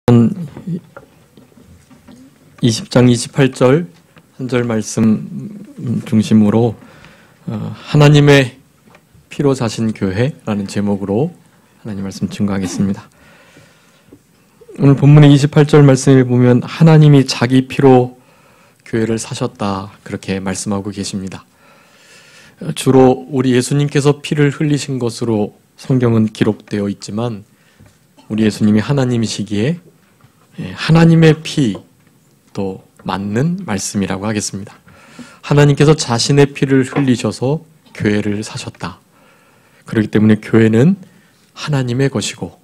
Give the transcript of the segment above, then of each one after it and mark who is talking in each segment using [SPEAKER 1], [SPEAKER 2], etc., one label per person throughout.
[SPEAKER 1] 20장 28절 한 절 말씀 중심으로 하나님의 피로 사신 교회라는 제목으로 하나님 말씀 증거하겠습니다. 오늘 본문의 28절 말씀을 보면 하나님이 자기 피로 교회를 사셨다 그렇게 말씀하고 계십니다. 주로 우리 예수님께서 피를 흘리신 것으로 성경은 기록되어 있지만 우리 예수님이 하나님이시기에 하나님의 피도 맞는 말씀이라고 하겠습니다. 하나님께서 자신의 피를 흘리셔서 교회를 사셨다. 그렇기 때문에 교회는 하나님의 것이고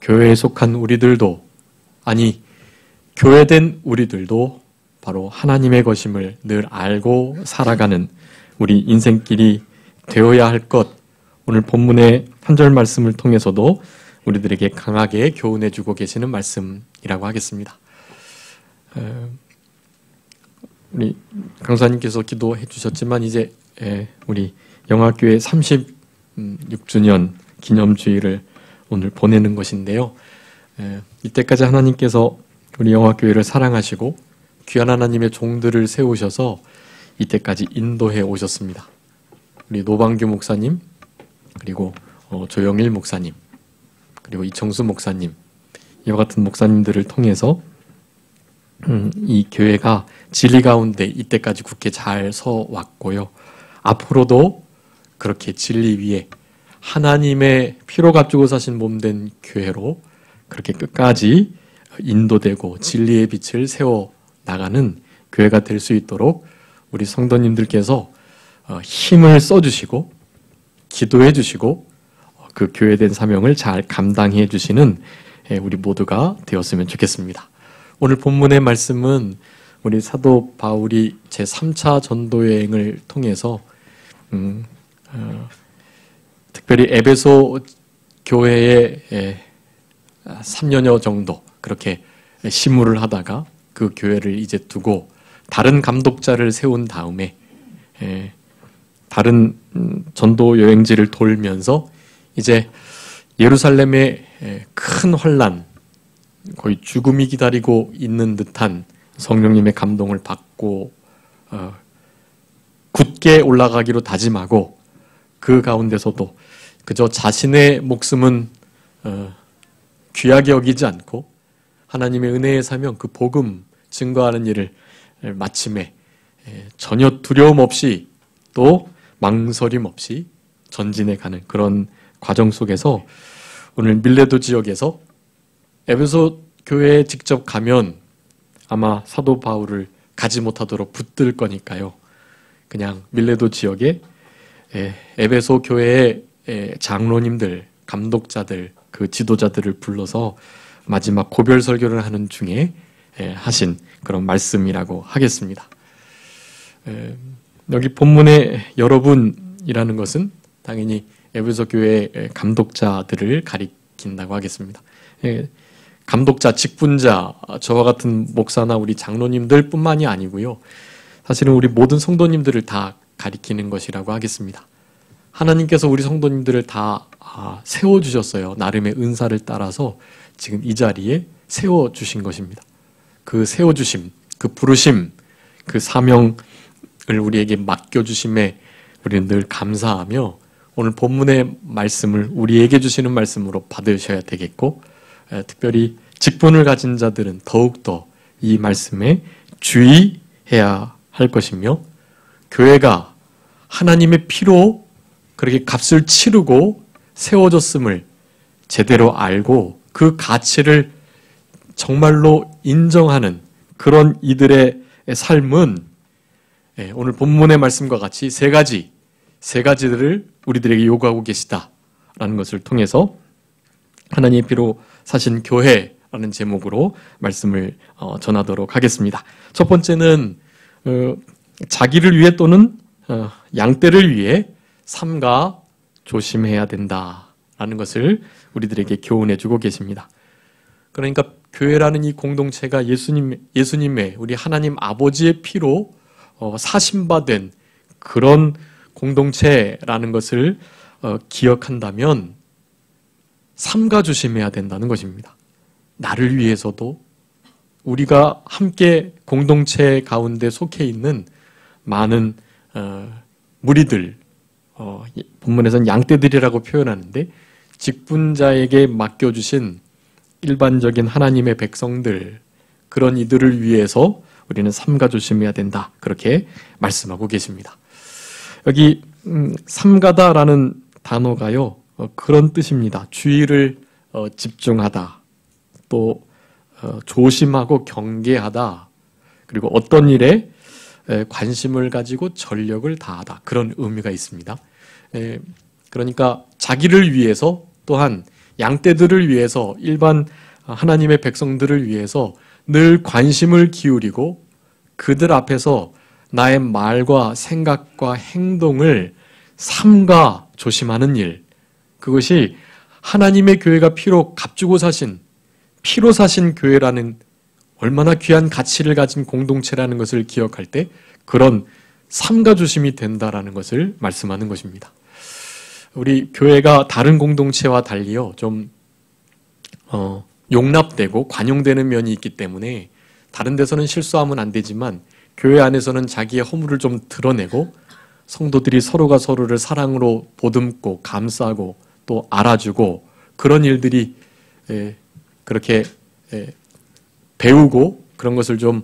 [SPEAKER 1] 교회에 속한 우리들도 아니 교회된 우리들도 바로 하나님의 것임을 늘 알고 살아가는 우리 인생길이 되어야 할 것, 오늘 본문의 한 절 말씀을 통해서도 우리들에게 강하게 교훈해주고 계시는 말씀이라고 하겠습니다. 우리 강사님께서 기도해 주셨지만 이제 우리 영화교회 36주년 기념주일을 오늘 보내는 것인데요. 이때까지 하나님께서 우리 영화교회를 사랑하시고 귀한 하나님의 종들을 세우셔서 이때까지 인도해 오셨습니다. 우리 노방규 목사님, 그리고 조영일 목사님, 그리고 이청수 목사님, 이와 같은 목사님들을 통해서 이 교회가 진리 가운데 이때까지 굳게 잘 서 왔고요. 앞으로도 그렇게 진리 위에 하나님의 피로 값주고 사신 몸된 교회로 그렇게 끝까지 인도되고 진리의 빛을 세워 나가는 교회가 될 수 있도록 우리 성도님들께서 힘을 써주시고 기도해 주시고 그 교회된 사명을 잘 감당해 주시는 우리 모두가 되었으면 좋겠습니다. 오늘 본문의 말씀은 우리 사도 바울이 제3차 전도여행을 통해서 특별히 에베소 교회에 3년여 정도 그렇게 심무를 하다가 그 교회를 이제 두고 다른 감독자를 세운 다음에 다른 전도 여행지를 돌면서 이제 예루살렘의 큰 환난, 거의 죽음이 기다리고 있는 듯한 성령님의 감동을 받고 굳게 올라가기로 다짐하고 그 가운데서도 그저 자신의 목숨은 귀하게 여기지 않고 하나님의 은혜의 사명, 그 복음 증거하는 일을 마침에 전혀 두려움 없이 또 망설임 없이 전진해 가는 그런 과정 속에서 오늘 밀레도 지역에서 에베소 교회에 직접 가면 아마 사도 바울을 가지 못하도록 붙들 거니까요. 그냥 밀레도 지역에 에베소 교회의 장로님들, 감독자들, 그 지도자들을 불러서 마지막 고별 설교를 하는 중에 하신 그런 말씀이라고 하겠습니다. 여기 본문의 여러분이라는 것은 당연히 에베소 교회의 감독자들을 가리킨다고 하겠습니다. 감독자, 직분자, 저와 같은 목사나 우리 장로님들 뿐만이 아니고요. 사실은 우리 모든 성도님들을 다 가리키는 것이라고 하겠습니다. 하나님께서 우리 성도님들을 다 세워주셨어요. 나름의 은사를 따라서 지금 이 자리에 세워주신 것입니다. 그 세워주심, 그 부르심, 그 사명을 우리에게 맡겨주심에 우리는 늘 감사하며 오늘 본문의 말씀을 우리에게 주시는 말씀으로 받으셔야 되겠고 특별히 직분을 가진 자들은 더욱더 이 말씀에 주의해야 할 것이며 교회가 하나님의 피로 그렇게 값을 치르고 세워졌음을 제대로 알고 그 가치를 정말로 인정하는 그런 이들의 삶은 오늘 본문의 말씀과 같이 세 가지들을 우리들에게 요구하고 계시다라는 것을 통해서 하나님의 피로 사신 교회라는 제목으로 말씀을 전하도록 하겠습니다. 첫 번째는 자기를 위해 또는 양떼를 위해 삼가 조심해야 된다라는 것을 우리들에게 교훈해 주고 계십니다. 그러니까 교회라는 이 공동체가 예수님의 우리 하나님 아버지의 피로 사심받은 그런 공동체라는 것을 기억한다면 삼가 조심해야 된다는 것입니다. 나를 위해서도 우리가 함께 공동체 가운데 속해 있는 많은 무리들, 본문에서는 양떼들이라고 표현하는데 직분자에게 맡겨주신 일반적인 하나님의 백성들, 그런 이들을 위해서 우리는 삼가 조심해야 된다, 그렇게 말씀하고 계십니다. 여기 삼가다라는 단어가요, 그런 뜻입니다. 주의를 집중하다, 또 조심하고 경계하다, 그리고 어떤 일에 관심을 가지고 전력을 다하다, 그런 의미가 있습니다. 그러니까 자기를 위해서, 또한 양떼들을 위해서, 일반 하나님의 백성들을 위해서 늘 관심을 기울이고 그들 앞에서 나의 말과 생각과 행동을 삼가 조심하는 일, 그것이 하나님의 교회가 피로 값주고 사신, 피로 사신 교회라는 얼마나 귀한 가치를 가진 공동체라는 것을 기억할 때 그런 삼가 조심이 된다라는 것을 말씀하는 것입니다. 우리 교회가 다른 공동체와 달리요, 좀 용납되고 관용되는 면이 있기 때문에 다른 데서는 실수하면 안 되지만 교회 안에서는 자기의 허물을 좀 드러내고 성도들이 서로가 서로를 사랑으로 보듬고 감싸고 또 알아주고 그런 일들이 그렇게 배우고 그런 것을 좀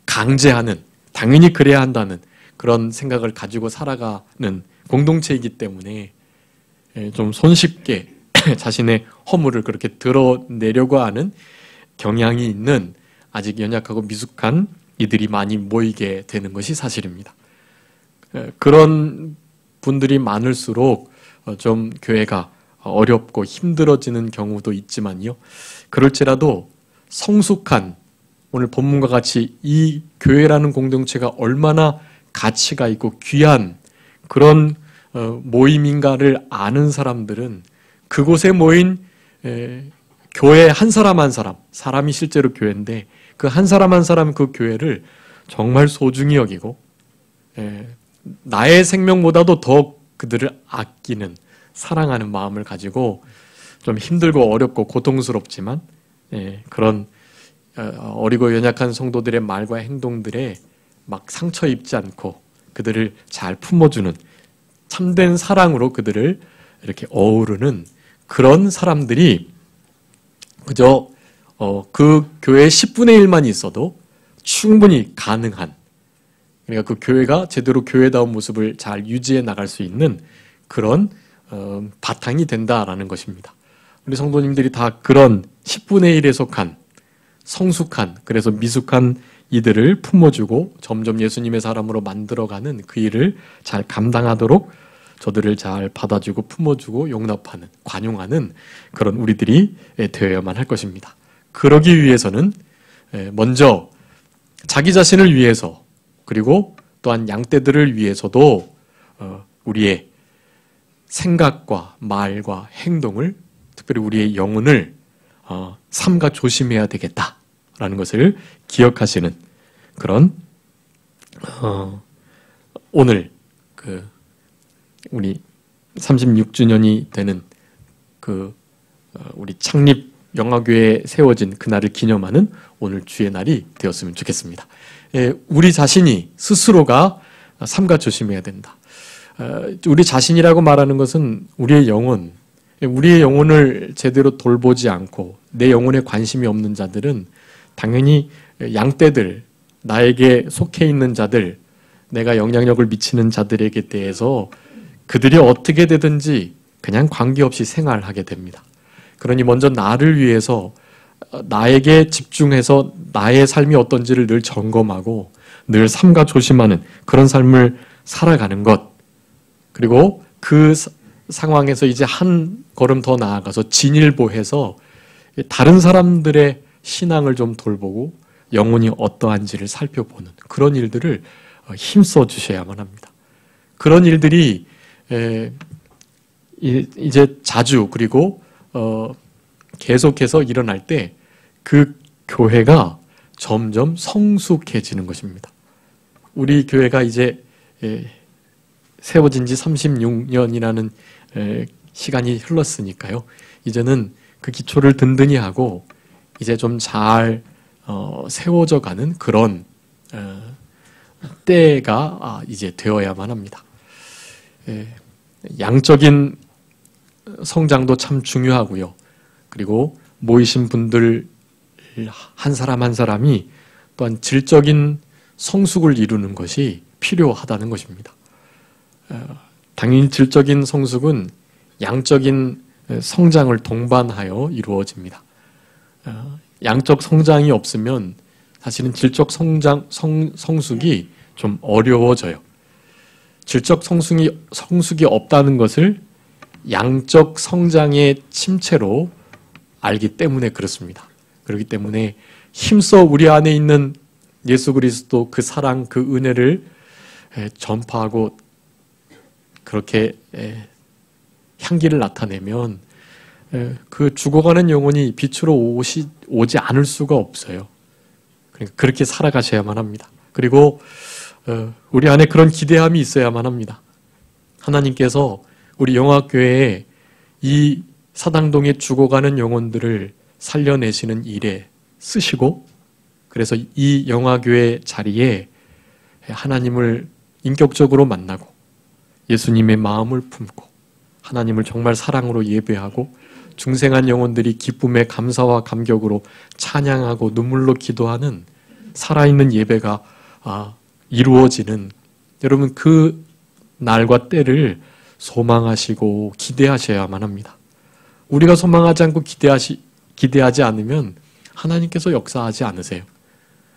[SPEAKER 1] 강제하는, 당연히 그래야 한다는 그런 생각을 가지고 살아가는 공동체이기 때문에 좀 손쉽게 자신의 허물을 그렇게 드러내려고 하는 경향이 있는 아직 연약하고 미숙한 이들이 많이 모이게 되는 것이 사실입니다. 그런 분들이 많을수록 좀 교회가 어렵고 힘들어지는 경우도 있지만요, 그럴지라도 성숙한, 오늘 본문과 같이 이 교회라는 공동체가 얼마나 가치가 있고 귀한 그런 모임인가를 아는 사람들은 그곳에 모인 교회 한 사람 한 사람, 사람이 실제로 교회인데 그 한 사람 한 사람 그 교회를 정말 소중히 여기고 나의 생명보다도 더 그들을 아끼는, 사랑하는 마음을 가지고 좀 힘들고 어렵고 고통스럽지만 그런 어리고 연약한 성도들의 말과 행동들에 막 상처 입지 않고 그들을 잘 품어주는 참된 사랑으로 그들을 이렇게 어우르는 그런 사람들이 그저 그 교회의 10분의 1만 있어도 충분히 가능한, 그러니까 그 교회가 제대로 교회다운 모습을 잘 유지해 나갈 수 있는 그런 바탕이 된다라는 것입니다. 우리 성도님들이 다 그런 10분의 1에 속한 성숙한, 그래서 미숙한 이들을 품어주고 점점 예수님의 사람으로 만들어가는 그 일을 잘 감당하도록 저들을 잘 받아주고 품어주고 용납하는, 관용하는 그런 우리들이 되어야만 할 것입니다. 그러기 위해서는 먼저 자기 자신을 위해서, 그리고 또한 양떼들을 위해서도 우리의 생각과 말과 행동을, 특별히 우리의 영혼을 삼가 조심해야 되겠다라는 것을 기억하시는 그런 오늘 우리 36주년이 되는 우리 창립 영화교회에 세워진 그날을 기념하는 오늘 주의 날이 되었으면 좋겠습니다. 우리 자신이 스스로가 삼가 조심해야 된다. 우리 자신이라고 말하는 것은 우리의 영혼, 우리의 영혼을 제대로 돌보지 않고 내 영혼에 관심이 없는 자들은 당연히 양떼들, 나에게 속해 있는 자들, 내가 영향력을 미치는 자들에게 대해서 그들이 어떻게 되든지 그냥 관계없이 생활하게 됩니다. 그러니 먼저 나를 위해서 나에게 집중해서 나의 삶이 어떤지를 늘 점검하고 늘 삼가 조심하는 그런 삶을 살아가는 것, 그리고 그 상황에서 이제 한 걸음 더 나아가서 진일보해서 다른 사람들의 신앙을 좀 돌보고 영혼이 어떠한지를 살펴보는 그런 일들을 힘써 주셔야만 합니다. 그런 일들이 이제 자주, 그리고 계속해서 일어날 때 그 교회가 점점 성숙해지는 것입니다. 우리 교회가 이제 세워진 지 36년이라는 시간이 흘렀으니까요. 이제는 그 기초를 든든히 하고 이제 좀 잘 세워져 가는 그런 때가 이제 되어야만 합니다. 양적인 성장도 참 중요하고요. 그리고 모이신 분들 한 사람 한 사람이 또한 질적인 성숙을 이루는 것이 필요하다는 것입니다. 당연히 질적인 성숙은 양적인 성장을 동반하여 이루어집니다. 양적 성장이 없으면 사실은 질적 성숙이 좀 어려워져요. 질적 성숙이 없다는 것을 양적 성장의 침체로 알기 때문에 그렇습니다. 그렇기 때문에 힘써 우리 안에 있는 예수 그리스도 그 사랑, 그 은혜를 전파하고 그렇게 향기를 나타내면 그 죽어가는 영혼이 빛으로 오지 않을 수가 없어요. 그러니까 그렇게 살아가셔야만 합니다. 그리고 우리 안에 그런 기대함이 있어야만 합니다. 하나님께서 우리 영화교회에 이 사당동에 죽어가는 영혼들을 살려내시는 일에 쓰시고, 그래서 이 영화교회 자리에 하나님을 인격적으로 만나고 예수님의 마음을 품고 하나님을 정말 사랑으로 예배하고 중생한 영혼들이 기쁨의 감사와 감격으로 찬양하고 눈물로 기도하는 살아있는 예배가 이루어지는, 여러분 그 날과 때를 소망하시고 기대하셔야만 합니다. 우리가 소망하지 않고 기대하지 않으면 하나님께서 역사하지 않으세요.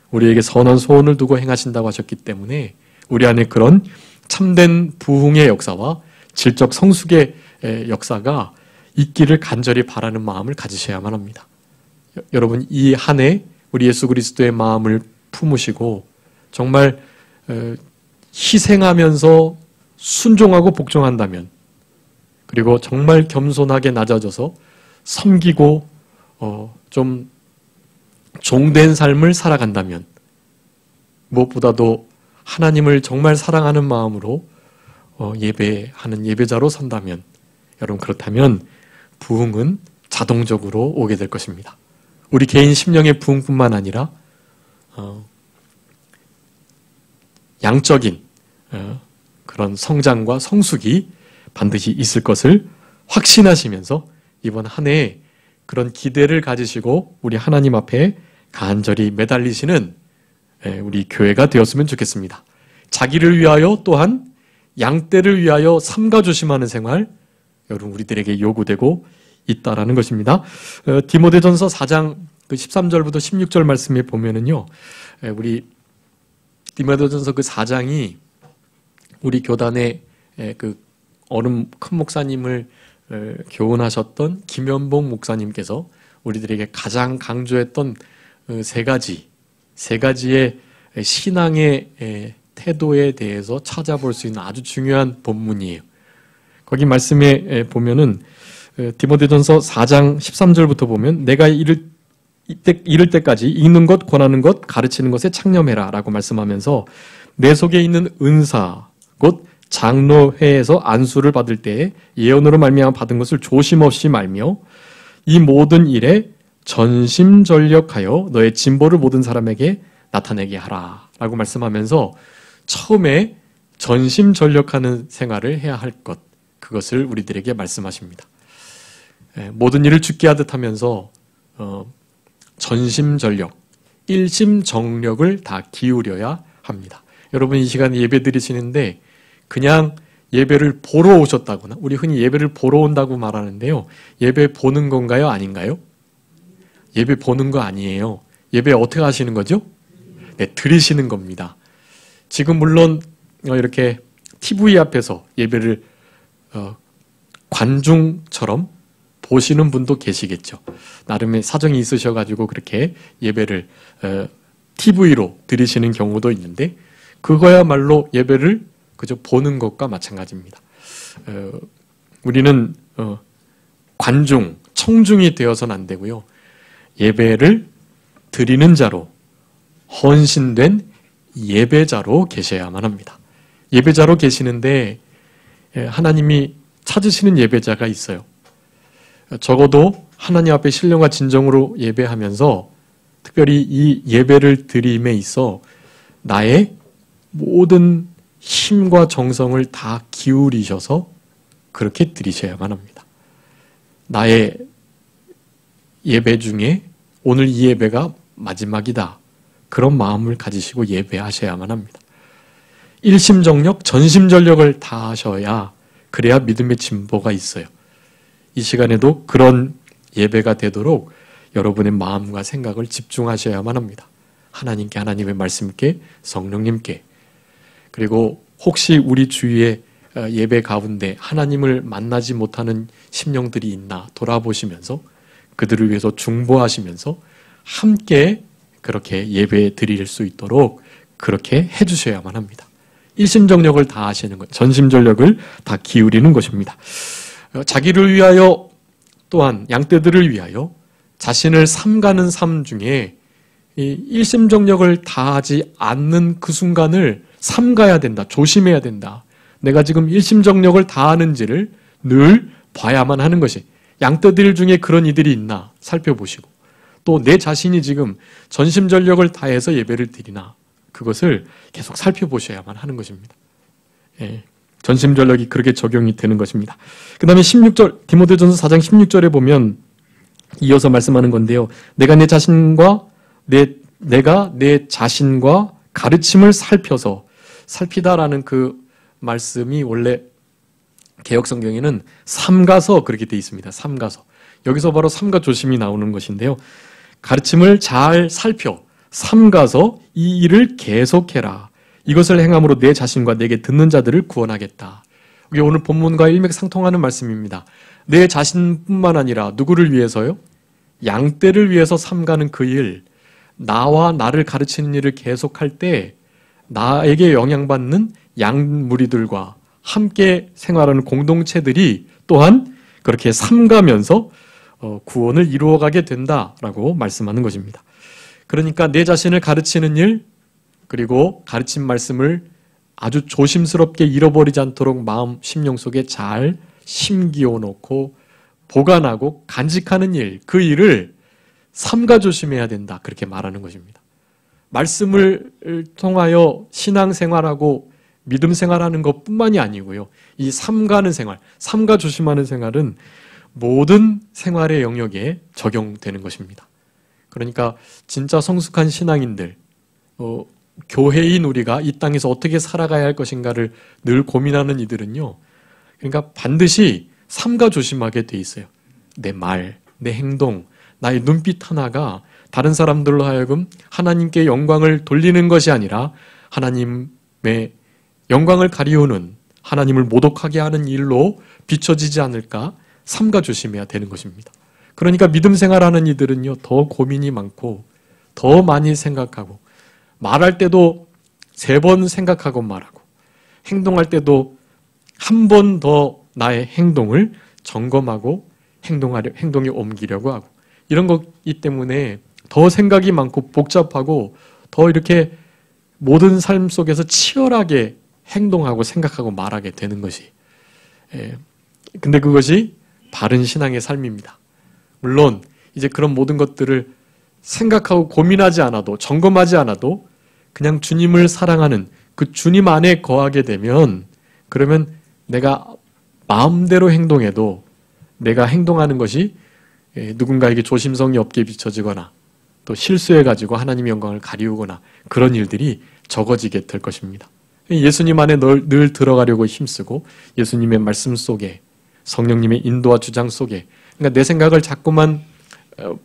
[SPEAKER 1] 우리에게 선한 소원을 두고 행하신다고 하셨기 때문에 우리 안에 그런 참된 부흥의 역사와 질적 성숙의 역사가 있기를 간절히 바라는 마음을 가지셔야만 합니다. 여러분 이 한 해 우리 예수 그리스도의 마음을 품으시고 정말 희생하면서 순종하고 복종한다면, 그리고 정말 겸손하게 낮아져서 섬기고 좀 종된 삶을 살아간다면, 무엇보다도 하나님을 정말 사랑하는 마음으로 예배하는 예배자로 선다면, 여러분 그렇다면 부흥은 자동적으로 오게 될 것입니다. 우리 개인 심령의 부흥뿐만 아니라 양적인 그런 성장과 성숙이 반드시 있을 것을 확신하시면서 이번 한 해에 그런 기대를 가지시고 우리 하나님 앞에 간절히 매달리시는 우리 교회가 되었으면 좋겠습니다. 자기를 위하여 또한 양떼를 위하여 삼가조심하는 생활, 여러분 우리들에게 요구되고 있다라는 것입니다. 디모데전서 4장 13절부터 16절 말씀에 보면은요, 우리 디모데전서 그 4장이 우리 교단의 그 어른 큰 목사님을 교훈하셨던 김연봉 목사님께서 우리들에게 가장 강조했던 세 가지의 신앙의 태도에 대해서 찾아볼 수 있는 아주 중요한 본문이에요. 거기 말씀에 보면은 디모데전서 4장 13절부터 보면 내가 이를 때까지 읽는 것, 권하는 것, 가르치는 것에 창념해라 라고 말씀하면서 내 속에 있는 은사 곧 장로회에서 안수를 받을 때에 예언으로 말미암아 받은 것을 조심없이 말며 이 모든 일에 전심전력하여 너의 진보를 모든 사람에게 나타내게 하라 라고 말씀하면서 처음에 전심전력하는 생활을 해야 할 것, 그것을 우리들에게 말씀하십니다. 모든 일을 죽게 하듯 하면서 전심전력, 일심정력을 다 기울여야 합니다. 여러분 이 시간에 예배 드리시는데 그냥 예배를 보러 오셨다거나, 우리 흔히 예배를 보러 온다고 말하는데요, 예배 보는 건가요? 아닌가요? 예배 보는 거 아니에요. 예배 어떻게 하시는 거죠? 네, 드리시는 겁니다. 지금 물론 이렇게 TV 앞에서 예배를 관중처럼 보시는 분도 계시겠죠. 나름의 사정이 있으셔가지고 그렇게 예배를 TV로 드리시는 경우도 있는데, 그거야말로 예배를 그저 보는 것과 마찬가지입니다. 우리는 관중, 청중이 되어서는 안 되고요. 예배를 드리는 자로, 헌신된 예배자로 계셔야만 합니다. 예배자로 계시는데 하나님이 찾으시는 예배자가 있어요. 적어도 하나님 앞에 신령과 진정으로 예배하면서 특별히 이 예배를 드림에 있어 나의 모든 힘과 정성을 다 기울이셔서 그렇게 드리셔야만 합니다. 나의 예배 중에 오늘 이 예배가 마지막이다. 그런 마음을 가지시고 예배하셔야만 합니다. 일심정력, 전심전력을 다하셔야 그래야 믿음의 진보가 있어요. 이 시간에도 그런 예배가 되도록 여러분의 마음과 생각을 집중하셔야만 합니다. 하나님께, 하나님의 말씀께, 성령님께. 그리고 혹시 우리 주위에 예배 가운데 하나님을 만나지 못하는 심령들이 있나 돌아보시면서 그들을 위해서 중보하시면서 함께 그렇게 예배 드릴 수 있도록 그렇게 해주셔야만 합니다. 일심정력을 다 하시는 것, 전심전력을 다 기울이는 것입니다. 자기를 위하여 또한 양떼들을 위하여 자신을 삼가는 삶 중에 일심정력을 다하지 않는 그 순간을 삼가야 된다. 조심해야 된다. 내가 지금 일심정력을 다하는지를 늘 봐야만 하는 것이, 양떼들 중에 그런 이들이 있나 살펴보시고 또 내 자신이 지금 전심전력을 다해서 예배를 드리나 그것을 계속 살펴보셔야만 하는 것입니다. 예, 전심전력이 그렇게 적용이 되는 것입니다. 그 다음에 16절, 디모데전서 4장 16절에 보면 이어서 말씀하는 건데요. 내가 내 자신과 가르침을 살펴서, 살피다라는 그 말씀이 원래 개역성경에는 삼가서 그렇게 되어 있습니다. 삼가서. 여기서 바로 삼가 조심이 나오는 것인데요. 가르침을 잘 살펴 삼가서 이 일을 계속해라. 이것을 행함으로 내 자신과 내게 듣는 자들을 구원하겠다. 이게 오늘 본문과 일맥상통하는 말씀입니다. 내 자신뿐만 아니라 누구를 위해서요? 양떼를 위해서 삼가는 그 일, 나와 나를 가르치는 일을 계속할 때 나에게 영향받는 양무리들과 함께 생활하는 공동체들이 또한 그렇게 삼가면서 구원을 이루어가게 된다라고 말씀하는 것입니다. 그러니까 내 자신을 가르치는 일, 그리고 가르친 말씀을 아주 조심스럽게 잃어버리지 않도록 마음, 심령 속에 잘 심기어 놓고 보관하고 간직하는 일, 그 일을 삼가 조심해야 된다. 그렇게 말하는 것입니다. 말씀을 통하여 신앙생활하고 믿음 생활하는 것뿐만이 아니고요. 이 삼가는 생활, 삼가 조심하는 생활은 모든 생활의 영역에 적용되는 것입니다. 그러니까 진짜 성숙한 신앙인들, 교회인 우리가 이 땅에서 어떻게 살아가야 할 것인가를 늘 고민하는 이들은요. 그러니까 반드시 삼가 조심하게 돼 있어요. 내 말, 내 행동, 나의 눈빛 하나가 다른 사람들로 하여금 하나님께 영광을 돌리는 것이 아니라 하나님의 영광을 가리우는, 하나님을 모독하게 하는 일로 비춰지지 않을까 삼가 조심해야 되는 것입니다. 그러니까 믿음 생활하는 이들은요, 더 고민이 많고 더 많이 생각하고, 말할 때도 3번 생각하고 말하고, 행동할 때도 한 번 더 나의 행동을 점검하고 행동에 옮기려고 하고, 이런 거기 때문에 더 생각이 많고 복잡하고 더 이렇게 모든 삶 속에서 치열하게 행동하고 생각하고 말하게 되는 것이, 근데 그것이 바른 신앙의 삶입니다. 물론 이제 그런 모든 것들을 생각하고 고민하지 않아도, 점검하지 않아도 그냥 주님을 사랑하는 그 주님 안에 거하게 되면, 그러면 내가 마음대로 행동해도 내가 행동하는 것이 누군가에게 조심성이 없게 비춰지거나 또 실수해가지고 하나님의 영광을 가리우거나 그런 일들이 적어지게 될 것입니다. 예수님 안에 늘 들어가려고 힘쓰고 예수님의 말씀 속에, 성령님의 인도와 주장 속에, 그러니까 내 생각을 자꾸만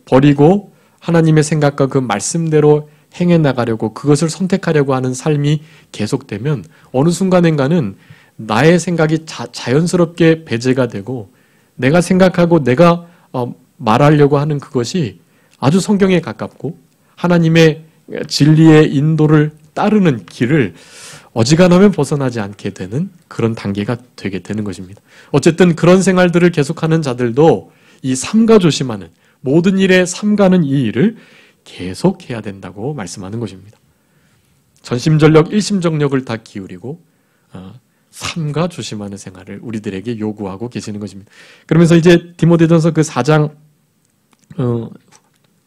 [SPEAKER 1] 버리고 하나님의 생각과 그 말씀대로 행해 나가려고, 그것을 선택하려고 하는 삶이 계속되면 어느 순간인가는 나의 생각이 자연스럽게 배제가 되고 내가 생각하고 내가 말하려고 하는 그것이 아주 성경에 가깝고 하나님의 진리의 인도를 따르는 길을 어지간하면 벗어나지 않게 되는 그런 단계가 되게 되는 것입니다. 어쨌든 그런 생활들을 계속하는 자들도 이 삼가 조심하는, 모든 일에 삼가는 이 일을 계속해야 된다고 말씀하는 것입니다. 전심전력, 일심정력을 다 기울이고 삼가 조심하는 생활을 우리들에게 요구하고 계시는 것입니다. 그러면서 이제 디모데전서 그 4장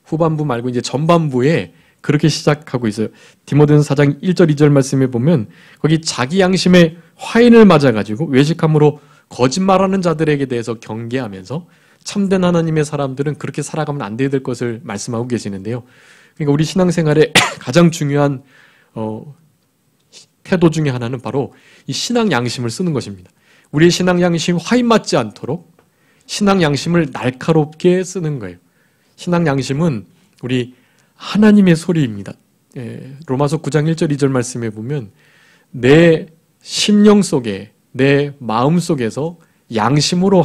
[SPEAKER 1] 후반부 말고 이제 전반부에 그렇게 시작하고 있어요. 디모데전서 4장 1절 2절 말씀에 보면 거기 자기 양심의 화인을 맞아가지고 외식함으로 거짓말하는 자들에게 대해서 경계하면서 참된 하나님의 사람들은 그렇게 살아가면 안 돼야 될 것을 말씀하고 계시는데요. 그러니까 우리 신앙생활에 가장 중요한 태도 중에 하나는 바로 이 신앙 양심을 쓰는 것입니다. 우리의 신앙 양심이 화인 맞지 않도록 신앙 양심을 날카롭게 쓰는 거예요. 신앙 양심은 우리 하나님의 소리입니다. 로마서 9장 1절 2절 말씀에 보면 내 심령 속에 내 마음 속에서 양심으로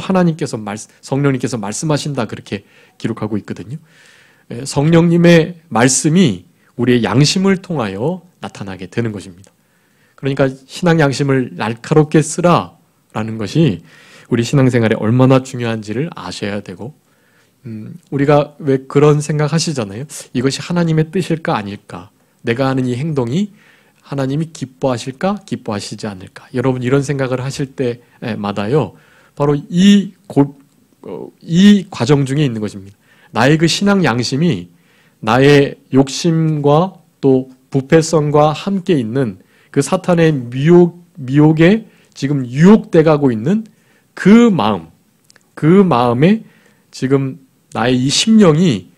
[SPEAKER 1] 성령님께서 말씀하신다 그렇게 기록하고 있거든요. 성령님의 말씀이 우리의 양심을 통하여 나타나게 되는 것입니다. 그러니까 신앙 양심을 날카롭게 쓰라라는 것이 우리 신앙생활에 얼마나 중요한지를 아셔야 되고 우리가 왜 그런 생각하시잖아요. 이것이 하나님의 뜻일까 아닐까? 내가 하는 이 행동이 하나님이 기뻐하실까 기뻐하시지 않을까? 여러분 이런 생각을 하실 때마다요. 바로 이 과정 중에 있는 것입니다. 나의 그 신앙 양심이 나의 욕심과 또 부패성과 함께 있는 그 사탄의 미혹에 지금 유혹돼 가고 있는 그 마음에 지금 나의 이 심령이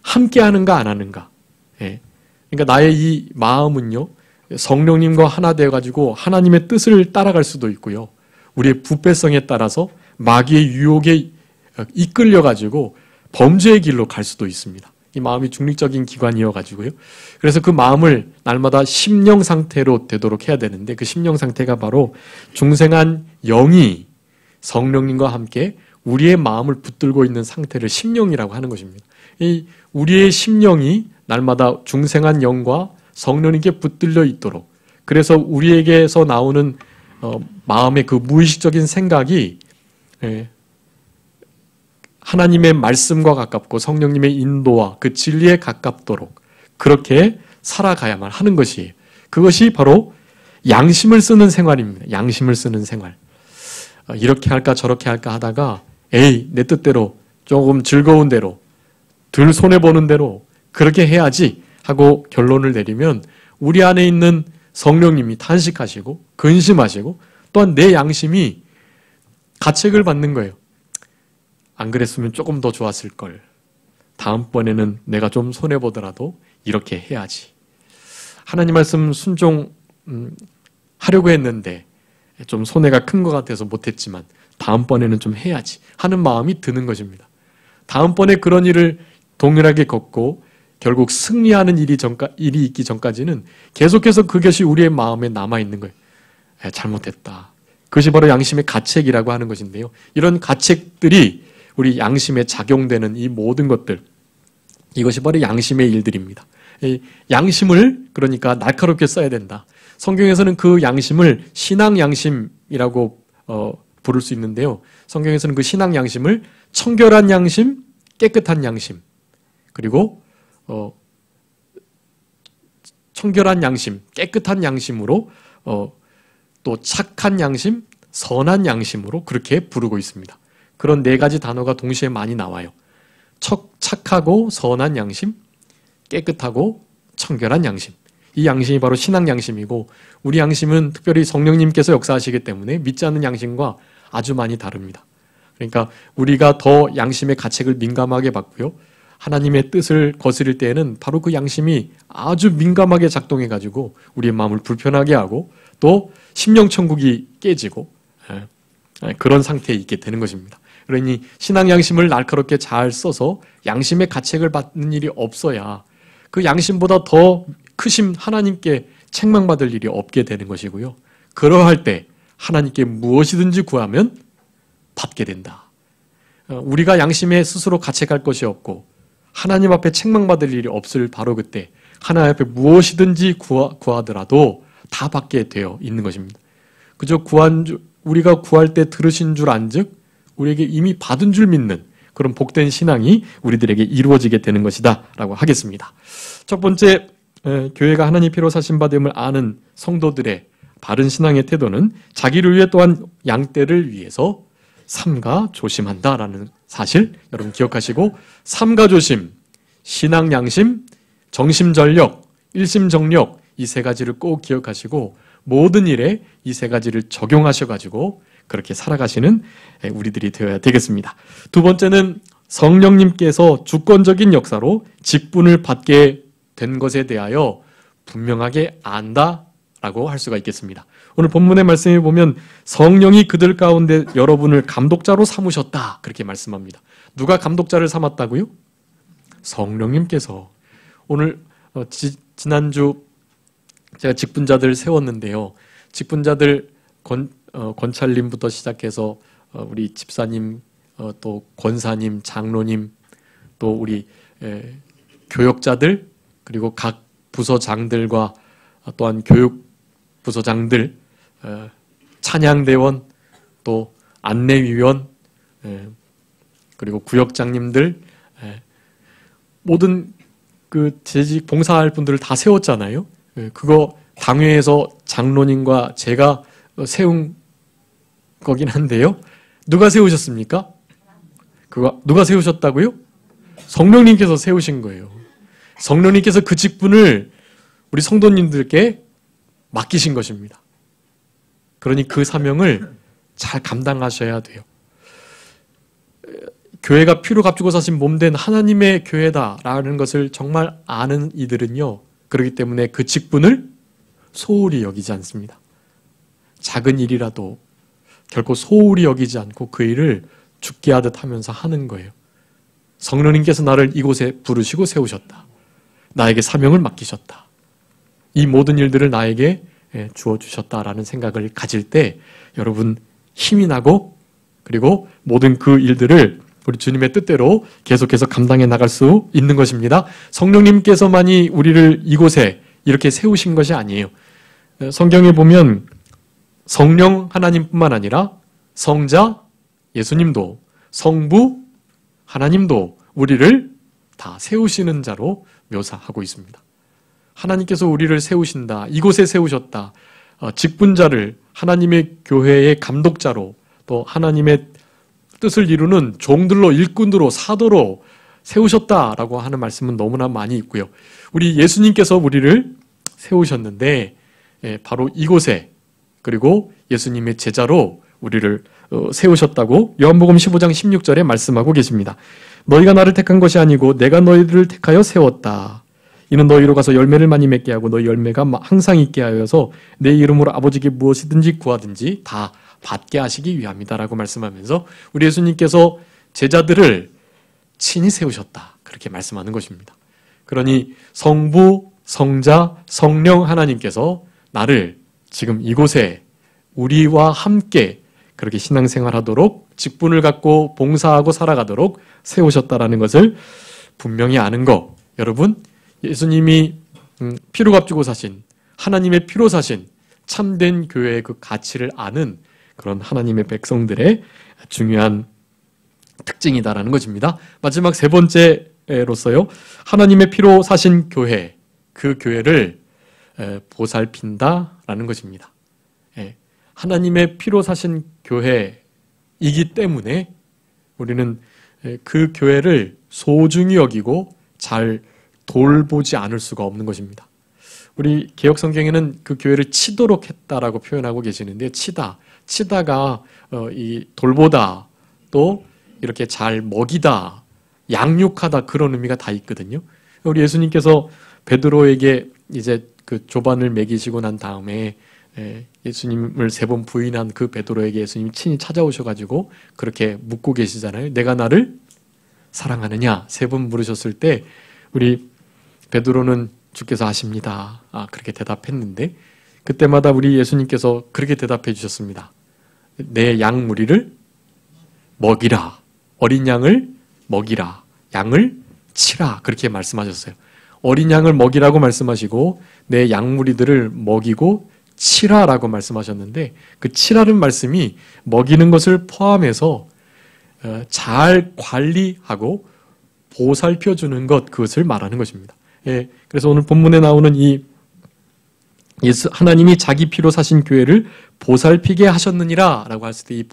[SPEAKER 1] 함께 하는가 안 하는가. 그러니까 나의 이 마음은요, 성령님과 하나 되어가지고 하나님의 뜻을 따라갈 수도 있고요. 우리의 부패성에 따라서 마귀의 유혹에 이끌려가지고 범죄의 길로 갈 수도 있습니다. 이 마음이 중립적인 기관이어가지고요. 그래서 그 마음을 날마다 심령 상태로 되도록 해야 되는데 그 심령 상태가 바로 중생한 영이 성령님과 함께 우리의 마음을 붙들고 있는 상태를 심령이라고 하는 것입니다. 이 우리의 심령이 날마다 중생한 영과 성령님께 붙들려 있도록 그래서 우리에게서 나오는 마음의 그 무의식적인 생각이 하나님의 말씀과 가깝고 성령님의 인도와 그 진리에 가깝도록 그렇게 살아가야만 하는 것이에요. 그것이 바로 양심을 쓰는 생활입니다. 양심을 쓰는 생활. 이렇게 할까 저렇게 할까 하다가 내 뜻대로 조금 즐거운 대로 덜 손해보는 대로 그렇게 해야지 하고 결론을 내리면 우리 안에 있는 성령님이 탄식하시고 근심하시고 또한 내 양심이 가책을 받는 거예요. 안 그랬으면 조금 더 좋았을 걸. 다음번에는 내가 좀 손해보더라도 이렇게 해야지. 하나님 말씀 순종하려고 했는데 좀 손해가 큰 것 같아서 못했지만 다음번에는 좀 해야지 하는 마음이 드는 것입니다. 다음번에 그런 일을 동일하게 겪고 결국 승리하는 일이 있기 전까지는 계속해서 그것이 우리의 마음에 남아있는 거예요. 잘못했다. 그것이 바로 양심의 가책이라고 하는 것인데요. 이런 가책들이 우리 양심에 작용되는 이 모든 것들, 이것이 바로 양심의 일들입니다. 이 양심을 그러니까 날카롭게 써야 된다. 성경에서는 그 양심을 신앙 양심이라고 부를 수 있는데요. 성경에서는 그 신앙 양심을 청결한 양심, 깨끗한 양심, 그리고 청결한 양심, 깨끗한 양심으로 또 착한 양심, 선한 양심으로 그렇게 부르고 있습니다. 그런 네 가지 단어가 동시에 많이 나와요. 착하고 선한 양심, 깨끗하고 청결한 양심. 이 양심이 바로 신앙 양심이고 우리 양심은 특별히 성령님께서 역사하시기 때문에 믿지 않는 양심과 아주 많이 다릅니다. 그러니까 우리가 더 양심의 가책을 민감하게 받고요. 하나님의 뜻을 거스릴 때에는 바로 그 양심이 아주 민감하게 작동해가지고 우리의 마음을 불편하게 하고 또 심령천국이 깨지고 그런 상태에 있게 되는 것입니다. 그러니 신앙 양심을 날카롭게 잘 써서 양심의 가책을 받는 일이 없어야 그 양심보다 더 크신 하나님께 책망받을 일이 없게 되는 것이고요. 그러할 때 하나님께 무엇이든지 구하면 받게 된다. 우리가 양심에 스스로 가책할 것이 없고 하나님 앞에 책망받을 일이 없을 바로 그때 하나님 앞에 무엇이든지 구하더라도 다 받게 되어 있는 것입니다. 그저 우리가 구할 때 들으신 줄 안즉 우리에게 이미 받은 줄 믿는 그런 복된 신앙이 우리들에게 이루어지게 되는 것이다 라고 하겠습니다. 첫 번째, 교회가 하나님 피로 사신 받음을 아는 성도들의 바른 신앙의 태도는 자기를 위해 또한 양떼를 위해서 삼가 조심한다라는 사실 여러분 기억하시고, 삼가 조심, 신앙 양심, 정심전력, 일심정력, 이 세 가지를 꼭 기억하시고 모든 일에 이 세 가지를 적용하셔가지고 그렇게 살아가시는 우리들이 되어야 되겠습니다. 두 번째는 성령님께서 주권적인 역사로 직분을 받게 된 것에 대하여 분명하게 안다라고 할 수가 있겠습니다. 오늘 본문의 말씀에 보면 성령이 그들 가운데 여러분을 감독자로 삼으셨다 그렇게 말씀합니다. 누가 감독자를 삼았다고요? 성령님께서. 오늘 지난주 제가 직분자들 세웠는데요. 직분자들 권찰님부터 시작해서 우리 집사님, 또 권사님, 장로님, 또 우리 교역자들, 그리고 각 부서장들과 또한 교육부서장들, 찬양대원, 또 안내위원, 그리고 구역장님들, 모든 그 재직 봉사할 분들을 다 세웠잖아요. 그거 당회에서 장로님과 제가 세운 거긴 한데요. 누가 세우셨습니까? 그거 누가 세우셨다고요? 성령님께서 세우신 거예요. 성령님께서 그 직분을 우리 성도님들께 맡기신 것입니다. 그러니 그 사명을 잘 감당하셔야 돼요. 교회가 피로 값주고 사신 몸된 하나님의 교회다라는 것을 정말 아는 이들은요, 그렇기 때문에 그 직분을 소홀히 여기지 않습니다. 작은 일이라도 결코 소홀히 여기지 않고 그 일을 죽게 하듯 하면서 하는 거예요. 성령님께서 나를 이곳에 부르시고 세우셨다. 나에게 사명을 맡기셨다. 이 모든 일들을 나에게 주어주셨다라는 생각을 가질 때 여러분 힘이 나고, 그리고 모든 그 일들을 우리 주님의 뜻대로 계속해서 감당해 나갈 수 있는 것입니다. 성령님께서만이 우리를 이곳에 이렇게 세우신 것이 아니에요. 성경에 보면 성령 하나님뿐만 아니라 성자 예수님도, 성부 하나님도 우리를 다 세우시는 자로 묘사하고 있습니다. 하나님께서 우리를 세우신다, 이곳에 세우셨다, 직분자를 하나님의 교회의 감독자로, 또 하나님의 뜻을 이루는 종들로, 일꾼으로, 사도로 세우셨다라고 하는 말씀은 너무나 많이 있고요. 우리 예수님께서 우리를 세우셨는데 바로 이곳에, 그리고 예수님의 제자로 우리를 세우셨다고 요한복음 15장 16절에 말씀하고 계십니다. 너희가 나를 택한 것이 아니고 내가 너희를 택하여 세웠다. 이는 너희로 가서 열매를 많이 맺게 하고 너희 열매가 항상 있게 하여서 내 이름으로 아버지께 무엇이든지 구하든지 다 받게 하시기 위함이다라고 말씀하면서 우리 예수님께서 제자들을 친히 세우셨다 그렇게 말씀하는 것입니다. 그러니 성부, 성자, 성령 하나님께서 나를 지금 이곳에 우리와 함께 그렇게 신앙생활하도록 직분을 갖고 봉사하고 살아가도록 세우셨다라는 것을 분명히 아는 것. 여러분, 예수님이 피로 값주고 사신, 하나님의 피로 사신 참된 교회의 그 가치를 아는 그런 하나님의 백성들의 중요한 특징이다라는 것입니다. 마지막 세 번째로서요, 하나님의 피로 사신 교회, 그 교회를 보살핀다라는 것입니다. 하나님의 피로 사신 교회이기 때문에 우리는 그 교회를 소중히 여기고 잘 돌보지 않을 수가 없는 것입니다. 우리 개역성경에는 그 교회를 치도록 했다라고 표현하고 계시는데, 치다가 이 돌보다, 또 이렇게 잘 먹이다, 양육하다, 그런 의미가 다 있거든요. 우리 예수님께서 베드로에게 이제 그 조반을 먹이시고 난 다음에 예수님을 3번 부인한 그 베드로에게 예수님이 친히 찾아오셔가지고 그렇게 묻고 계시잖아요. 내가 나를 사랑하느냐 3번 물으셨을 때 우리 베드로는 주께서 아십니다. 그렇게 대답했는데, 그때마다 우리 예수님께서 그렇게 대답해 주셨습니다. 내 양 무리를 먹이라. 어린 양을 먹이라. 양을 치라. 그렇게 말씀하셨어요. 어린 양을 먹이라고 말씀하시고 내 양 무리들을 먹이고 치라라고 말씀하셨는데, 그 치라는 말씀이 먹이는 것을 포함해서 잘 관리하고 보살펴주는 것, 그것을 말하는 것입니다. 그래서 오늘 본문에 나오는 이 하나님이 자기 피로 사신 교회를 보살피게 하셨느니라 라고 했을 때 이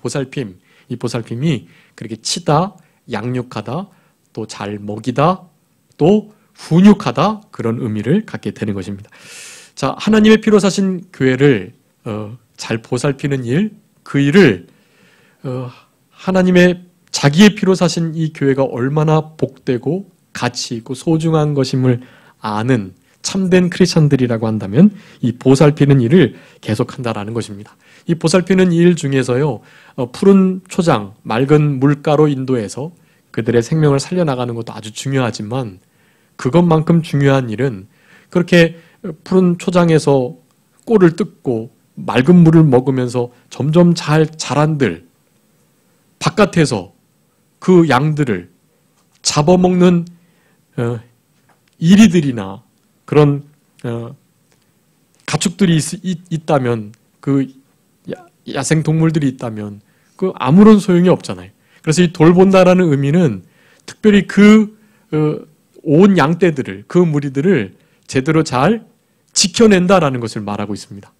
[SPEAKER 1] 보살핌이 그렇게 치다, 양육하다, 또 잘 먹이다, 또 훈육하다, 그런 의미를 갖게 되는 것입니다. 자, 하나님의 피로 사신 교회를 잘 보살피는 일, 그 일을 하나님의 자기의 피로 사신 이 교회가 얼마나 복되고 가치 있고 소중한 것임을 아는 참된 크리스천들이라고 한다면 이 보살피는 일을 계속한다라는 것입니다. 이 보살피는 일 중에서요, 푸른 초장, 맑은 물가로 인도해서 그들의 생명을 살려나가는 것도 아주 중요하지만 그것만큼 중요한 일은 그렇게 푸른 초장에서 꼴을 뜯고 맑은 물을 먹으면서 점점 잘 자란들 바깥에서 그 양들을 잡아먹는 이리들이나 그런 가축들이 있다면, 그 야생 동물들이 있다면 그 아무런 소용이 없잖아요. 그래서 이 돌본다라는 의미는 특별히 그 온 양떼들을, 그 무리들을 제대로 잘 지켜낸다라는 것을 말하고 있습니다.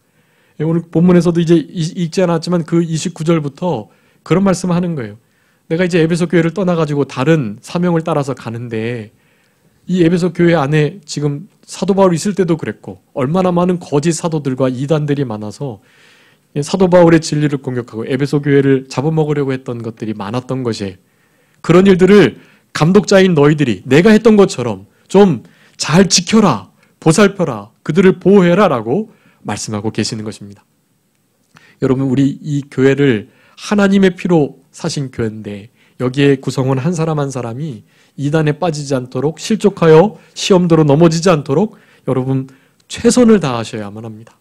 [SPEAKER 1] 오늘 본문에서도 이제 읽지 않았지만 그 29절부터 그런 말씀을 하는 거예요. 내가 이제 에베소 교회를 떠나가지고 다른 사명을 따라서 가는데 이 에베소 교회 안에 지금 사도 바울이 있을 때도 그랬고 얼마나 많은 거짓 사도들과 이단들이 많아서 사도 바울의 진리를 공격하고 에베소 교회를 잡아먹으려고 했던 것들이 많았던 것이에요. 그런 일들을 감독자인 너희들이 내가 했던 것처럼 좀 잘 지켜라, 보살펴라, 그들을 보호해라 라고 말씀하고 계시는 것입니다. 여러분, 우리 이 교회를 하나님의 피로 사신 교회인데 여기에 구성원 한 사람 한 사람이 이단에 빠지지 않도록, 실족하여 시험대로 넘어지지 않도록 여러분 최선을 다하셔야만 합니다.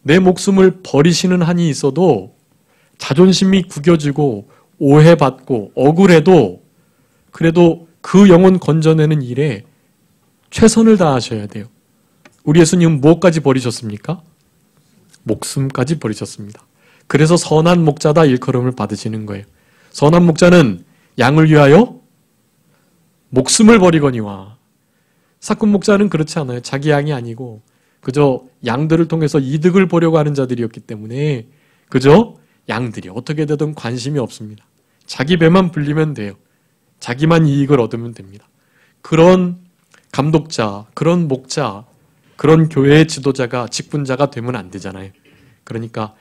[SPEAKER 1] 내 목숨을 버리시는 한이 있어도, 자존심이 구겨지고 오해받고 억울해도 그래도 그 영혼 건져내는 일에 최선을 다하셔야 돼요. 우리 예수님은 무엇까지 버리셨습니까? 목숨까지 버리셨습니다. 그래서 선한 목자다 일컬음을 받으시는 거예요. 선한 목자는 양을 위하여 목숨을 버리거니와, 사꾼 목자는 그렇지 않아요. 자기 양이 아니고 그저 양들을 통해서 이득을 보려고 하는 자들이었기 때문에 그저 양들이 어떻게 되든 관심이 없습니다. 자기 배만 불리면 돼요. 자기만 이익을 얻으면 됩니다. 그런 감독자, 그런 목자, 그런 교회의 지도자가, 직분자가 되면 안 되잖아요. 그러니까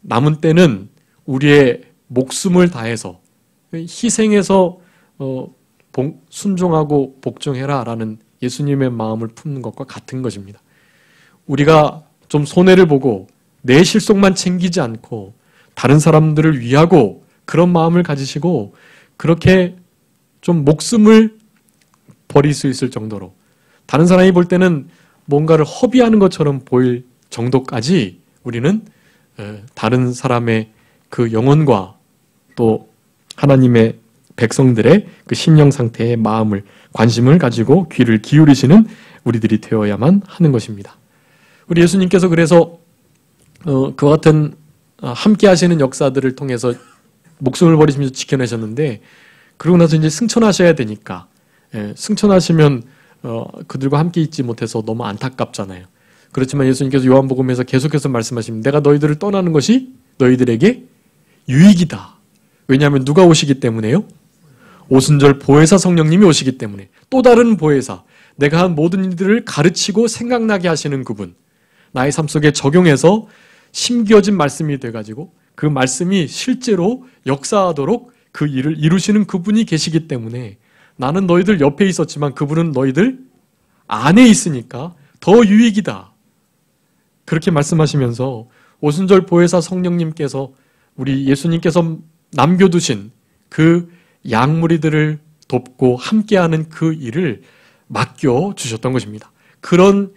[SPEAKER 1] 남은 때는 우리의 목숨을 다해서 희생해서 순종하고 복종해라 라는 예수님의 마음을 품는 것과 같은 것입니다. 우리가 좀 손해를 보고 내 실속만 챙기지 않고 다른 사람들을 위하고 그런 마음을 가지시고 그렇게 좀 목숨을 버릴 수 있을 정도로, 다른 사람이 볼 때는 뭔가를 허비하는 것처럼 보일 정도까지 우리는 다른 사람의 그 영혼과 또 하나님의 백성들의 그 심령 상태의 마음을, 관심을 가지고 귀를 기울이시는 우리들이 되어야만 하는 것입니다. 우리 예수님께서 그래서 그와 같은 함께 하시는 역사들을 통해서 목숨을 버리시면서 지켜내셨는데, 그러고 나서 이제 승천하셔야 되니까, 승천하시면 그들과 함께 있지 못해서 너무 안타깝잖아요. 그렇지만 예수님께서 요한복음에서 계속해서 말씀하십니다. 내가 너희들을 떠나는 것이 너희들에게 유익이다. 왜냐하면 누가 오시기 때문에요? 오순절 보혜사 성령님이 오시기 때문에. 또 다른 보혜사, 내가 한 모든 일들을 가르치고 생각나게 하시는 그분, 나의 삶 속에 적용해서 심겨진 말씀이 돼가지고 그 말씀이 실제로 역사하도록 그 일을 이루시는 그분이 계시기 때문에 나는 너희들 옆에 있었지만 그분은 너희들 안에 있으니까 더 유익이다. 그렇게 말씀하시면서 오순절 보혜사 성령님께서, 우리 예수님께서 남겨두신 그 양무리들을 돕고 함께하는 그 일을 맡겨주셨던 것입니다. 그런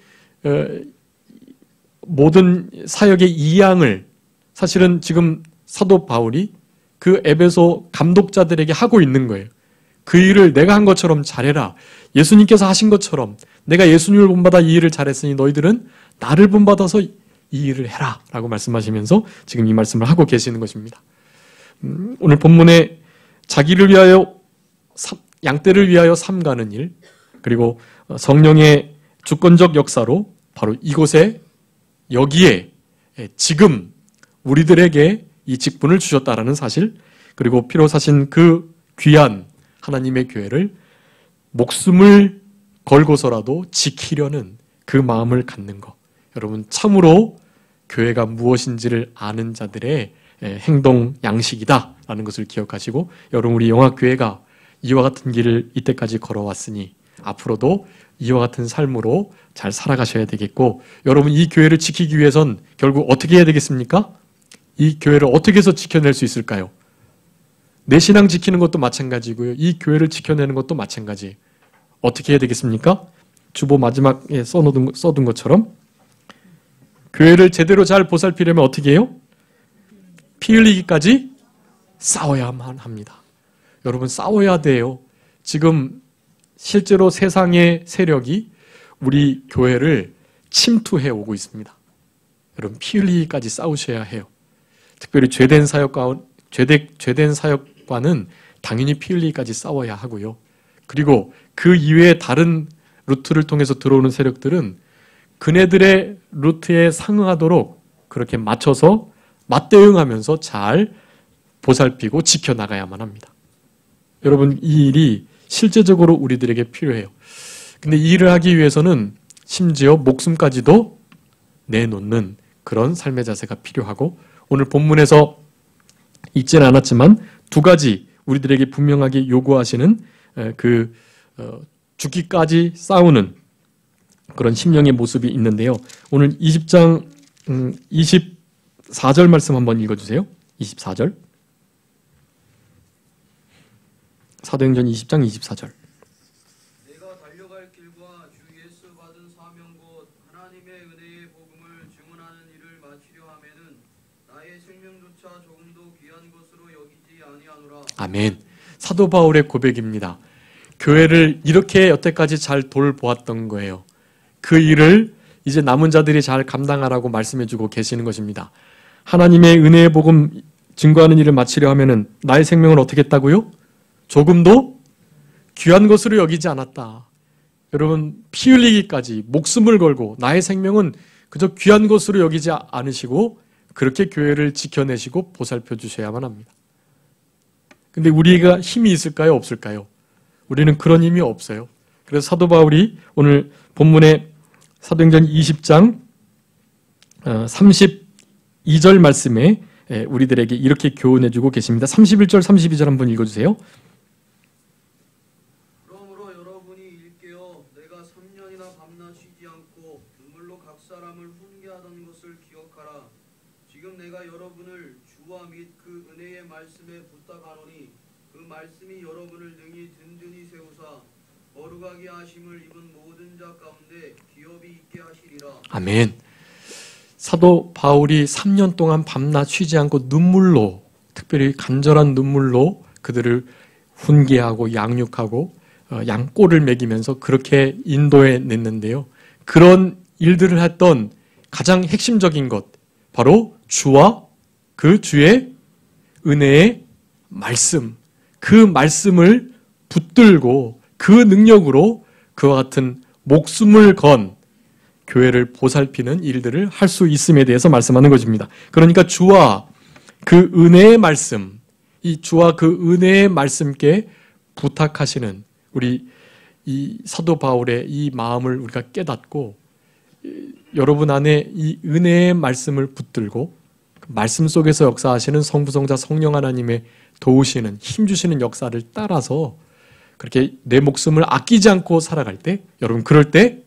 [SPEAKER 1] 모든 사역의 이양을 사실은 지금 사도 바울이 그 에베소 감독자들에게 하고 있는 거예요. 그 일을 내가 한 것처럼 잘해라. 예수님께서 하신 것처럼 내가 예수님을 본받아 이 일을 잘했으니 너희들은 나를 본받아서 이 일을 해라 라고 말씀하시면서 지금 이 말씀을 하고 계시는 것입니다. 오늘 본문에 자기를 위하여, 양떼를 위하여 삼가는 일, 그리고 성령의 주권적 역사로 바로 이곳에 여기에 지금 우리들에게 이 직분을 주셨다라는 사실, 그리고 피로 사신 그 귀한 하나님의 교회를 목숨을 걸고서라도 지키려는 그 마음을 갖는 것, 여러분 참으로 교회가 무엇인지를 아는 자들의 행동 양식이다라는 것을 기억하시고, 여러분 우리 영화교회가 이와 같은 길을 이때까지 걸어왔으니 앞으로도 이와 같은 삶으로 잘 살아가셔야 되겠고, 여러분 이 교회를 지키기 위해선 결국 어떻게 해야 되겠습니까? 이 교회를 어떻게 해서 지켜낼 수 있을까요? 내 신앙 지키는 것도 마찬가지고요. 이 교회를 지켜내는 것도 마찬가지. 어떻게 해야 되겠습니까? 주보 마지막에 써둔 것처럼 교회를 제대로 잘 보살피려면 어떻게 해요? 피 흘리기까지 싸워야만 합니다. 여러분 싸워야 돼요. 지금 실제로 세상의 세력이 우리 교회를 침투해 오고 있습니다. 여러분 피 흘리기까지 싸우셔야 해요. 특별히 죄된 사역과는 당연히 피 흘리기까지 싸워야 하고요. 그리고 그 이외에 다른 루트를 통해서 들어오는 세력들은 그네들의 루트에 상응하도록 그렇게 맞춰서 맞대응하면서 잘 보살피고 지켜나가야만 합니다. 여러분 이 일이 실제적으로 우리들에게 필요해요. 근데 이 일을 하기 위해서는 심지어 목숨까지도 내놓는 그런 삶의 자세가 필요하고, 오늘 본문에서 있지는 않았지만 두 가지 우리들에게 분명하게 요구하시는 죽기까지 싸우는 그런 심령의 모습이 있는데요. 오늘 20장 24절 말씀 한번 읽어주세요. 24절. 사도행전 20장 24절.
[SPEAKER 2] 내가 달려갈 길과 주 예수 받은 사명 곧 하나님의 은혜의 복음을 증언하는 일을 마치려 하면은 나의 생명조차 조금도 귀한 것으로 여기지 아니하노라.
[SPEAKER 1] 아멘. 사도 바울의 고백입니다. 교회를 이렇게 여태까지 잘 돌보았던 거예요. 그 일을 이제 남은 자들이 잘 감당하라고 말씀해주고 계시는 것입니다. 하나님의 은혜의 복음 증거하는 일을 마치려 하면은 나의 생명을 어떻게 했다고요? 조금도 귀한 것으로 여기지 않았다. 여러분 피 흘리기까지 목숨을 걸고 나의 생명은 그저 귀한 것으로 여기지 않으시고 그렇게 교회를 지켜내시고 보살펴 주셔야만 합니다. 근데 우리가 힘이 있을까요? 없을까요? 우리는 그런 힘이 없어요. 그래서 사도 바울이 오늘 본문의 사도행전 20장 32절 말씀에 우리들에게 이렇게 교훈해주고 계십니다. 31절 32절 한번 읽어주세요.
[SPEAKER 2] 그러므로 여러분이 일깨어 내가 3년이나 밤낮 쉬지 않고 눈물로 각 사람을 훈계하던 것을 기억하라. 지금 내가 여러분을 주와 및 그 은혜의 말씀에 부탁하노니 그 말씀이 여러분을 능히 든든히 세우사 거룩하게 하심을 입은 모든 자 가운데 기업이 있게 하시리라. 아멘.
[SPEAKER 1] 사도 바울이 3년 동안 밤낮 쉬지 않고 눈물로, 특별히 간절한 눈물로 그들을 훈계하고 양육하고 양꼬를 먹이면서 그렇게 인도해 냈는데요. 그런 일들을 했던 가장 핵심적인 것, 바로 주와 그 주의 은혜의 말씀, 그 말씀을 붙들고 그 능력으로 그와 같은 목숨을 건 교회를 보살피는 일들을 할 수 있음에 대해서 말씀하는 것입니다. 그러니까 주와 그 은혜의 말씀, 이 주와 그 은혜의 말씀께 부탁하시는 우리 이 사도 바울의 이 마음을 우리가 깨닫고 여러분 안에 이 은혜의 말씀을 붙들고 그 말씀 속에서 역사하시는 성부성자 성령 하나님의 도우시는 힘주시는 역사를 따라서 그렇게 내 목숨을 아끼지 않고 살아갈 때, 여러분 그럴 때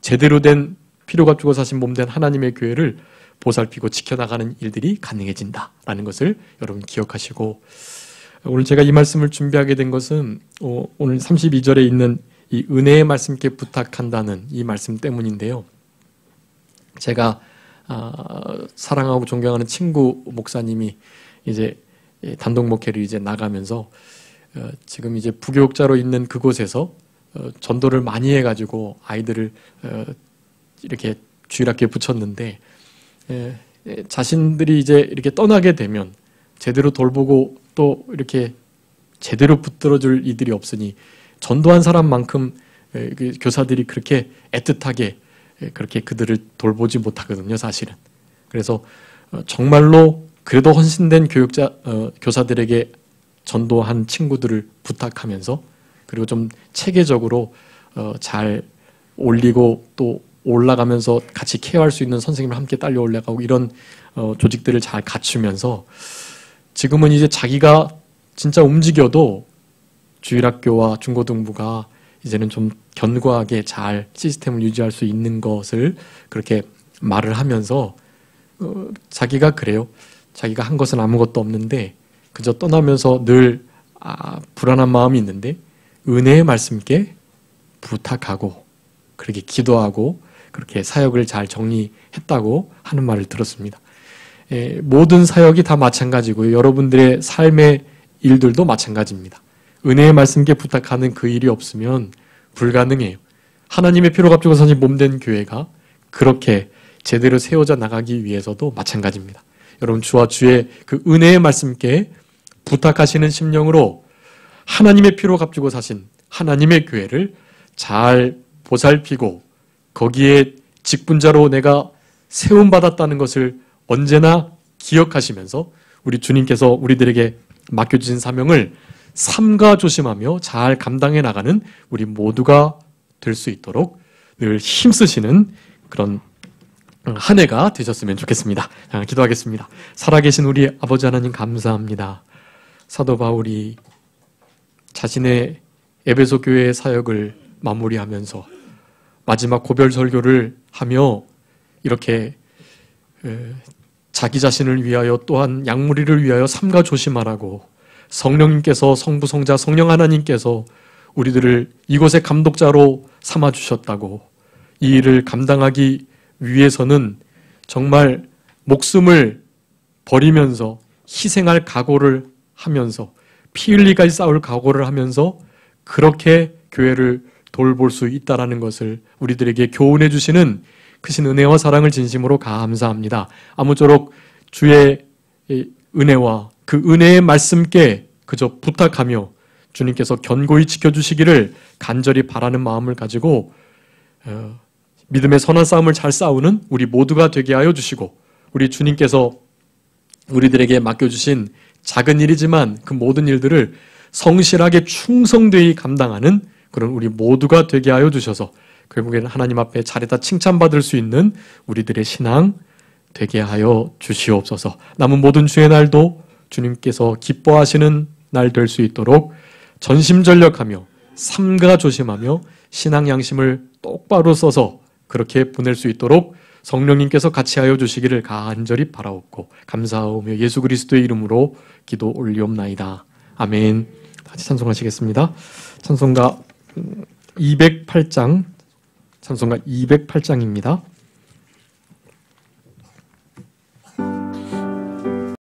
[SPEAKER 1] 제대로 된 피로가 죽어 사신 몸된 하나님의 교회를 보살피고 지켜나가는 일들이 가능해진다라는 것을 여러분 기억하시고, 오늘 제가 이 말씀을 준비하게 된 것은 오늘 32절에 있는 이 은혜의 말씀께 부탁한다는 이 말씀 때문인데요. 제가 사랑하고 존경하는 친구 목사님이 이제 단독 목회를 이제 나가면서 지금 이제 부교육자로 있는 그곳에서 전도를 많이 해가지고 아이들을 이렇게 주일학교에 붙였는데, 자신들이 이제 이렇게 떠나게 되면 제대로 돌보고 또 이렇게 제대로 붙들어줄 이들이 없으니 전도한 사람만큼 교사들이 그렇게 애틋하게 그렇게 그들을 돌보지 못하거든요, 사실은. 그래서 정말로 그래도 헌신된 교사들에게 전도한 친구들을 부탁하면서, 그리고 좀 체계적으로 잘 올리고 또 올라가면서 같이 케어할 수 있는 선생님을 함께 딸려 올라가고, 이런 조직들을 잘 갖추면서 지금은 이제 자기가 진짜 움직여도 주일학교와 중고등부가 이제는 좀 견고하게 잘 시스템을 유지할 수 있는 것을 그렇게 말을 하면서 자기가 그래요. 자기가 한 것은 아무것도 없는데 그저 떠나면서 늘 불안한 마음이 있는데 은혜의 말씀께 부탁하고 그렇게 기도하고 그렇게 사역을 잘 정리했다고 하는 말을 들었습니다. 모든 사역이 다 마찬가지고요. 여러분들의 삶의 일들도 마찬가지입니다. 은혜의 말씀께 부탁하는 그 일이 없으면 불가능해요. 하나님의 피로 값주고 사신 몸된 교회가 그렇게 제대로 세워져 나가기 위해서도 마찬가지입니다. 여러분, 주와 주의 그 은혜의 말씀께 부탁하시는 심령으로 하나님의 피로 값주고 사신 하나님의 교회를 잘 보살피고 거기에 직분자로 내가 세움받았다는 것을 언제나 기억하시면서 우리 주님께서 우리들에게 맡겨주신 사명을 삼가 조심하며 잘 감당해 나가는 우리 모두가 될 수 있도록 늘 힘쓰시는 그런 한 해가 되셨으면 좋겠습니다. 기도하겠습니다. 살아계신 우리 아버지 하나님 감사합니다. 사도 바울이 자신의 에베소 교회의 사역을 마무리하면서 마지막 고별 설교를 하며 이렇게 자기 자신을 위하여 또한 양무리를 위하여 삼가 조심하라고, 성령님께서 성부 성자 성령 하나님께서 우리들을 이곳의 감독자로 삼아주셨다고, 이 일을 감당하기 위해서는 정말 목숨을 버리면서 희생할 각오를 하면서 피 흘리까지 싸울 각오를 하면서 그렇게 교회를 돌볼 수 있다라는 것을 우리들에게 교훈해 주시는 크신 은혜와 사랑을 진심으로 감사합니다. 아무쪼록 주의 은혜와 그 은혜의 말씀께 그저 부탁하며 주님께서 견고히 지켜주시기를 간절히 바라는 마음을 가지고 믿음의 선한 싸움을 잘 싸우는 우리 모두가 되게 하여 주시고, 우리 주님께서 우리들에게 맡겨주신 작은 일이지만 그 모든 일들을 성실하게 충성되이 감당하는 그런 우리 모두가 되게 하여 주셔서 결국에는 하나님 앞에 잘했다 칭찬받을 수 있는 우리들의 신앙 되게 하여 주시옵소서. 남은 모든 주의 날도 주님께서 기뻐하시는 날 될 수 있도록 전심전력하며 삼가 조심하며 신앙 양심을 똑바로 써서 그렇게 보낼 수 있도록 성령님께서 같이 하여 주시기를 간절히 바라옵고 감사하오며 예수 그리스도의 이름으로 기도 올리옵나이다. 아멘. 같이 찬송하시겠습니다. 찬송가 208장, 찬송가 208장입니다.